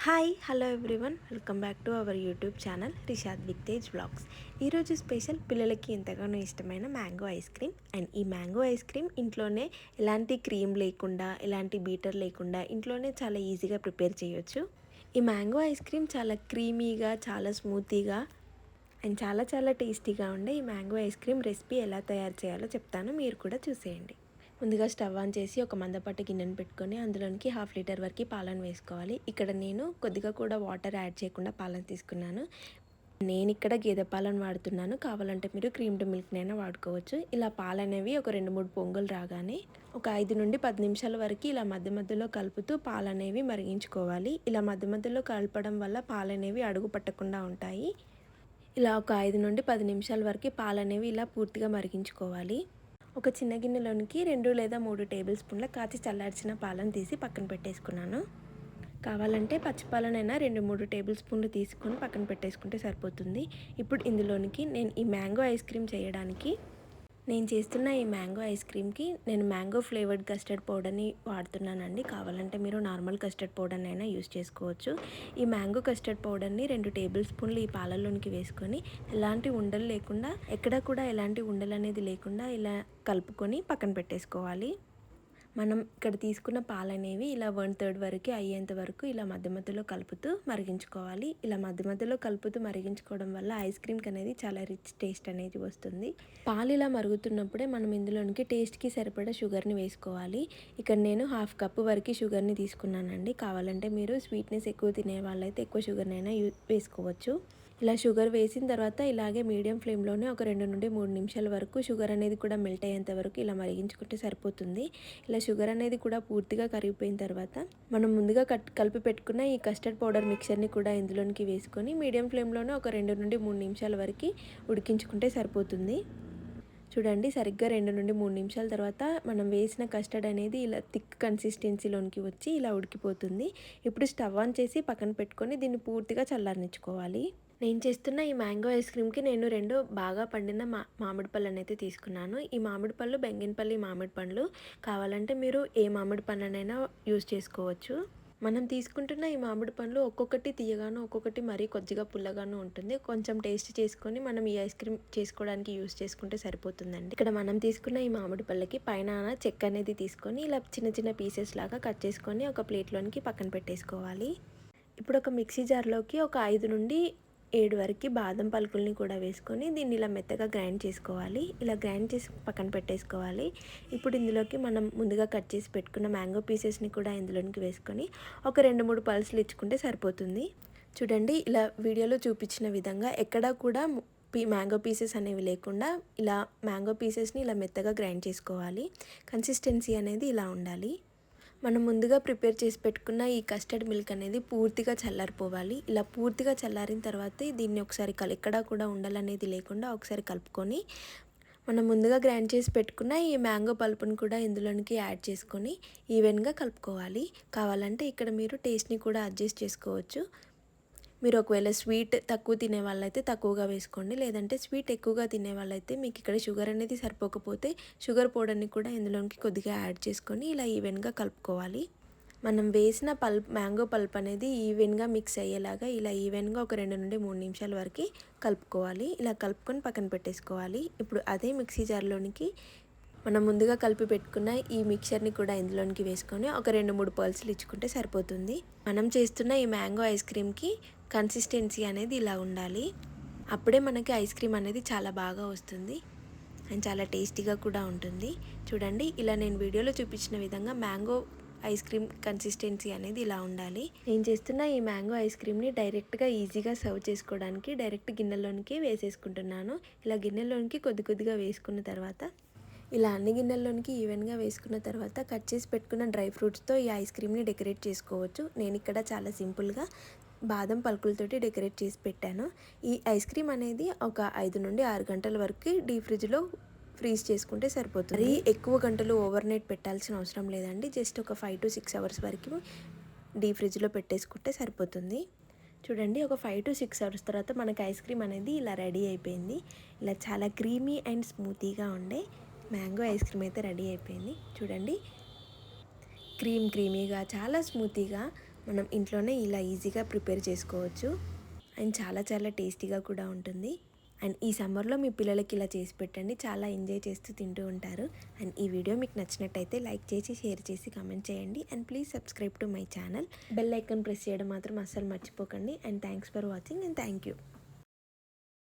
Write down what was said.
Hi hello everyone, welcome back to our YouTube channel Rishad with Tej vlogs. ఈరోజు special పిల్లలకి ఎంతగానో ఇష్టమైన మ్యాంగో ఐస్ క్రీమ్. అండ్ ఈ mango ice cream ఇంట్లోనే ఎలాంటి క్రీమ్ లేకుండా, ఎలాంటి బీటర్ లేకుండా ఇంట్లోనే చాలా ఈజీగా ప్రిపేర్ చేయొచ్చు. ఈ మ్యాంగో ఐస్ క్రీమ్ చాలా క్రీమీగా, చాలా స్మూతీగా అండ్ చాలా టేస్టీగా ఉండే ఈ మ్యాంగో ఐస్ క్రీమ్ రెసిపీ ఎలా తయారు చేయాలో చెప్తాను, మీరు కూడా చూసేయండి. ముందుగా స్టవ్ ఆన్ చేసి ఒక మందపాటి గిన్నెను పెట్టుకొని అందులోనికి 1/2 లీటర్ వరకు పాలను వేసుకోవాలి. ఇక్కడ నేను కొద్దిగా కూడా వాటర్ యాడ్ చేయకుండా పాలను తీసుకున్నాను. నేను ఇక్కడ గేదె పాలను వాడుతున్నాను, కావాలంటే మీరు క్రీమ్ టు మిల్క్నైనా వాడుకోవచ్చు. ఇలా పాలు అనేవి ఒక 2-3 పొంగులు రాగానే ఒక 5 నుండి 10 నిమిషాల వరకు ఇలా మధ్యలో కలుపుతూ పాలు అనేవి మరిగించుకోవాలి. ఇలా మధ్యలో కలపడం వల్ల పాలు అనేవి అడుగు పట్టకుండా ఉంటాయి. ఇలా ఒక 5 నుండి 10 నిమిషాల వరకు పాలు అనేవి ఇలా పూర్తిగా మరిగించుకోవాలి. ఒక చిన్న గిన్నెలోనికి 2 లేదా 3 టేబుల్ స్పూన్ల కాచి చల్లార్చిన పాలను తీసి పక్కన పెట్టేసుకున్నాను. కావాలంటే పచ్చిపాలనైనా 2-3 టేబుల్ స్పూన్లు తీసుకొని పక్కన పెట్టేసుకుంటే సరిపోతుంది. ఇప్పుడు ఇందులోనికి నేను చేస్తున్న ఈ మ్యాంగో ఐస్ క్రీమ్కి నేను మ్యాంగో ఫ్లేవర్డ్ కస్టర్డ్ పౌడర్ని వాడుతున్నానండి. కావాలంటే మీరు నార్మల్ కస్టర్డ్ పౌడర్ని అయినా యూస్ చేసుకోవచ్చు. ఈ మ్యాంగో కస్టర్డ్ పౌడర్ని 2 టేబుల్ స్పూన్లు ఈ పాలల్లోనికి వేసుకొని ఎలాంటి ఉండలు లేకుండా, ఎక్కడ కూడా ఎలాంటి ఉండలు అనేది లేకుండా ఇలా కలుపుకొని పక్కన పెట్టేసుకోవాలి. మనం ఇక్కడ తీసుకున్న పాలు అనేవి ఇలా 1/3 వరకు అయ్యేంత వరకు ఇలా మధ్యలో కలుపుతూ మరిగించుకోవాలి. ఇలా మధ్యలో కలుపుతూ మరిగించుకోవడం వల్ల ఐస్ క్రీమ్కి అనేది చాలా రిచ్ టేస్ట్ అనేది వస్తుంది. పాలు ఇలా మరుగుతున్నప్పుడే మనం ఇందులోనికి టేస్ట్కి సరిపడా షుగర్ని వేసుకోవాలి. ఇక్కడ నేను 1/2 కప్పు వరకు షుగర్ని తీసుకున్నానండి. కావాలంటే మీరు స్వీట్నెస్ ఎక్కువ తినే వాళ్ళైతే ఎక్కువ షుగర్నైనా వేసుకోవచ్చు. ఇలా షుగర్ వేసిన తర్వాత ఇలాగే మీడియం ఫ్లేమ్లోనే ఒక 2 నుండి 3 నిమిషాల వరకు షుగర్ అనేది కూడా మెల్ట్ అయ్యేంత వరకు ఇలా మరిగించుకుంటే సరిపోతుంది. ఇలా షుగర్ అనేది కూడా పూర్తిగా కరిగిపోయిన తర్వాత మనం ముందుగా కలిపి పెట్టుకున్న ఈ కస్టర్డ్ పౌడర్ మిక్చర్ని కూడా ఇందులోనికి వేసుకొని మీడియం ఫ్లేమ్లోనే ఒక 2 నుండి 3 నిమిషాల వరకు ఉడికించుకుంటే సరిపోతుంది. చూడండి, సరిగ్గా 2 నుండి 3 నిమిషాల తర్వాత మనం వేసిన కస్టర్డ్ అనేది ఇలా థిక్ కన్సిస్టెన్సీలోనికి వచ్చి ఇలా ఉడికిపోతుంది. ఇప్పుడు స్టవ్ ఆన్ చేసి పక్కన పెట్టుకొని దీన్ని పూర్తిగా చల్లారనిచ్చుకోవాలి. నేను చేస్తున్న ఈ మ్యాంగో ఐస్ క్రీమ్కి నేను 2 బాగా పండిన మామిడి పళ్ళని అయితే తీసుకున్నాను. ఈ మామిడి పళ్ళు బెంగినపల్లి మామిడి పండ్లు. కావాలంటే మీరు ఏ మామిడి పండ్లనైనా యూస్ చేసుకోవచ్చు. మనం తీసుకుంటున్న ఈ మామిడి పండ్లు ఒక్కొక్కటి తీయగాను, ఒక్కొక్కటి మరీ కొద్దిగా పుల్లగాను ఉంటుంది. కొంచెం టేస్ట్ చేసుకొని మనం ఈ ఐస్ క్రీమ్ చేసుకోవడానికి యూస్ చేసుకుంటే సరిపోతుందండి. ఇక్కడ మనం తీసుకున్న ఈ మామిడి పళ్ళకి పైన చెక్క అనేది తీసుకొని ఇలా చిన్న పీసెస్ లాగా కట్ చేసుకొని ఒక ప్లేట్లోనికి పక్కన పెట్టేసుకోవాలి. ఇప్పుడు ఒక మిక్సీ జార్లోకి ఒక 5 నుండి 7 వరకు బాదం పలుకుల్ని కూడా వేసుకొని దీన్ని ఇలా మెత్తగా గ్రైండ్ చేసుకోవాలి. ఇలా గ్రైండ్ చేసి పక్కన పెట్టేసుకోవాలి. ఇప్పుడు ఇందులోకి మనం ముందుగా కట్ చేసి పెట్టుకున్న మ్యాంగో పీసెస్ని కూడా ఇందులోకి వేసుకొని ఒక 2-3 పల్సులు ఇచ్చుకుంటే సరిపోతుంది. చూడండి, ఇలా వీడియోలో చూపించిన విధంగా ఎక్కడా కూడా మ్యాంగో పీసెస్ అనేవి లేకుండా ఇలా మ్యాంగో పీసెస్ని ఇలా మెత్తగా గ్రైండ్ చేసుకోవాలి. కన్సిస్టెన్సీ అనేది ఇలా ఉండాలి. మనం ముందుగా ప్రిపేర్ చేసి పెట్టుకున్న ఈ కస్టర్డ్ మిల్క్ అనేది పూర్తిగా చల్లారిపోవాలి. ఇలా పూర్తిగా చల్లారిన తర్వాత దీన్ని ఒకసారి ఎక్కడా కూడా ఉండలనేది లేకుండా ఒకసారి కలుపుకొని మనం ముందుగా గ్రైండ్ చేసి పెట్టుకున్న ఈ మ్యాంగో పల్పుని కూడా ఇందులోనికి యాడ్ చేసుకొని ఈవెన్గా కలుపుకోవాలి. కావాలంటే ఇక్కడ మీరు టేస్ట్ని కూడా అడ్జస్ట్ చేసుకోవచ్చు. మీరు ఒకవేళ స్వీట్ తక్కువ తినే వాళ్ళైతే తక్కువగా వేసుకోండి, లేదంటే స్వీట్ ఎక్కువగా తినే వాళ్ళైతే మీకు ఇక్కడ షుగర్ అనేది సరిపోకపోతే షుగర్ పౌడర్ని కూడా ఇందులోకి కొద్దిగా యాడ్ చేసుకొని ఇలా ఈవెన్గా కలుపుకోవాలి. మనం వేసిన మ్యాంగో పల్ప్ అనేది ఈవెన్గా మిక్స్ అయ్యేలాగా ఇలా ఈవెన్గా ఒక 2 నుండి 3 నిమిషాల వరకు కలుపుకోవాలి. ఇలా కలుపుకొని పక్కన పెట్టేసుకోవాలి. ఇప్పుడు అదే మిక్సీ జార్లోనికి మనం ముందుగా కలిపి పెట్టుకున్న ఈ మిక్చర్ని కూడా ఇందులోనికి వేసుకొని ఒక 2-3 పల్సులు ఇచ్చుకుంటే సరిపోతుంది. మనం చేస్తున్న ఈ మ్యాంగో ఐస్ క్రీమ్కి కన్సిస్టెన్సీ అనేది ఇలా ఉండాలి. అప్పుడే మనకి ఐస్ క్రీమ్ అనేది చాలా బాగా వస్తుంది అండ్ చాలా టేస్టీగా కూడా ఉంటుంది. చూడండి, ఇలా నేను వీడియోలో చూపించిన విధంగా మ్యాంగో ఐస్ క్రీమ్ కన్సిస్టెన్సీ అనేది ఇలా ఉండాలి. నేను చేస్తున్న ఈ మ్యాంగో ఐస్ క్రీమ్ని డైరెక్ట్గా ఈజీగా సర్వ్ చేసుకోవడానికి డైరెక్ట్ గిన్నెలోనికి వేసేసుకుంటున్నాను. ఇలా గిన్నెలోనికి కొద్దిగా వేసుకున్న తర్వాత ఇలా అన్ని గిన్నెల్లోనికి ఈవెన్గా వేసుకున్న తర్వాత కట్ చేసి పెట్టుకున్న డ్రై ఫ్రూట్స్తో ఈ ఐస్ క్రీమ్ని డెకరేట్ చేసుకోవచ్చు. నేను ఇక్కడ చాలా సింపుల్గా బాదం పలుకులతోటి డెకరేట్ చేసి పెట్టాను. ఈ ఐస్ క్రీమ్ అనేది ఒక 5 నుండి 6 గంటల వరకు డీప్ ఫ్రిడ్జ్లో ఫ్రీజ్ చేసుకుంటే సరిపోతుంది. మరి ఎక్కువ గంటలు ఓవర్ నైట్ పెట్టాల్సిన అవసరం లేదండి. జస్ట్ ఒక 5 to 6 అవర్స్ వరకు డీప్ ఫ్రిడ్జ్లో పెట్టేసుకుంటే సరిపోతుంది. చూడండి, ఒక 5 to 6 అవర్స్ తర్వాత మనకి ఐస్ క్రీమ్ అనేది ఇలా రెడీ అయిపోయింది. ఇలా చాలా క్రీమీ అండ్ స్మూతీగా ఉండే మ్యాంగో ఐస్ క్రీమ్ అయితే రెడీ అయిపోయింది. చూడండి, క్రీమీగా చాలా స్మూతీగా మనం ఇంట్లోనే ఇలా ఈజీగా ప్రిపేర్ చేసుకోవచ్చు అండ్ చాలా చాలా టేస్టీగా కూడా ఉంటుంది. అండ్ ఈ సమ్మర్లో మీ పిల్లలకి ఇలా చేసి పెట్టండి, చాలా ఎంజాయ్ చేస్తూ తింటూ ఉంటారు. అండ్ ఈ వీడియో మీకు నచ్చినట్టయితే లైక్ చేసి షేర్ చేసి కామెంట్ చేయండి. And please subscribe to my channel. Bell icon press చేయడం మాత్రం అస్సలు మర్చిపోకండి. And thanks for watching and thank you.